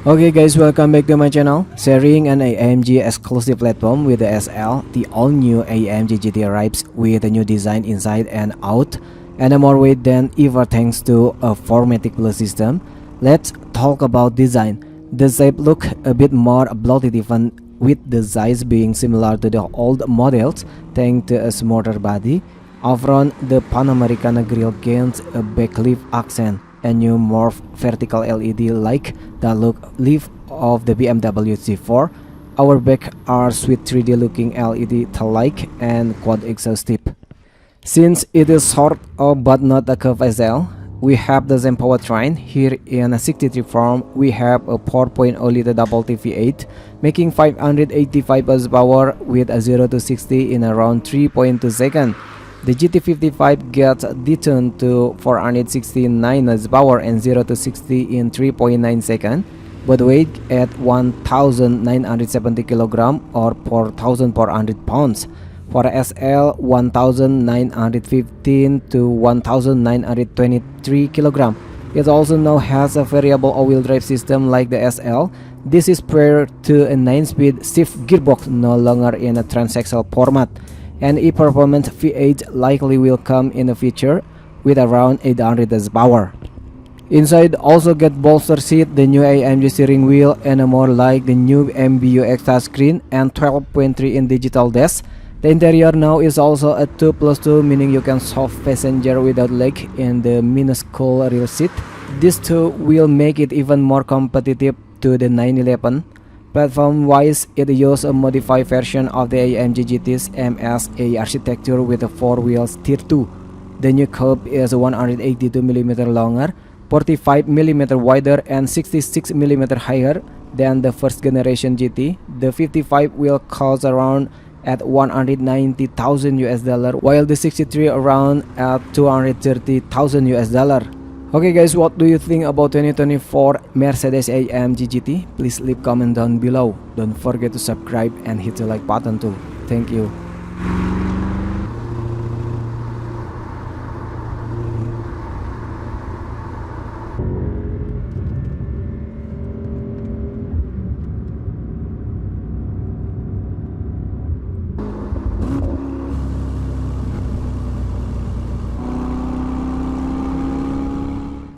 Okay guys, welcome back to my channel. Sharing an AMG exclusive platform with the SL, the all-new AMG GT arrives with a new design inside and out, and a more weight than ever thanks to a 4MATIC Plus system. Let's talk about design. The shape look a bit more bloated even with the size being similar to the old models thanks to a smarter body. Up front, the Pan Americana grille gains a backlift accent, a new more vertical LED like the lift of the BMW Z4. Our back are sweet 3D looking LED taillight and quad exhaust tip. Since it is short but not a curved SL, we have the same powertrain. Here in a 63 form, we have a 4.0 liter double V8 making 585 horsepower with a 0 to 60 in around 3.2 seconds. The GT55 gets detuned to 469 horsepower and 0 to 60 in 3.9 seconds, but weighed at 1,970 kg or 4,400 pounds. For SL, 1,915 to 1,923 kg. It also now has a variable all-wheel drive system like the SL. This is prior to a 9-speed shift gearbox, no longer in a transaxle format. An e-performance V8 likely will come in the future with around 800 horsepower. Inside also get bolster seat, the new AMG steering wheel, and a more like the new MBUX touchscreen and 12.3-inch digital dash. The interior now is also a 2+2, meaning you can soft passenger without leg in the minuscule rear seat. This too will make it even more competitive to the 911. Platform-wise, it uses a modified version of the AMG GT's MSA architecture with a 4-wheel Tier 2. The new coupe is 182mm longer, 45mm wider, and 66mm higher than the first generation GT. The 55 will cost around at $190,000 while the 63 around at $230,000. Okay guys, what do you think about 2024 Mercedes-AMG GT? Please leave comment down below. Don't forget to subscribe and hit the like button too. Thank you.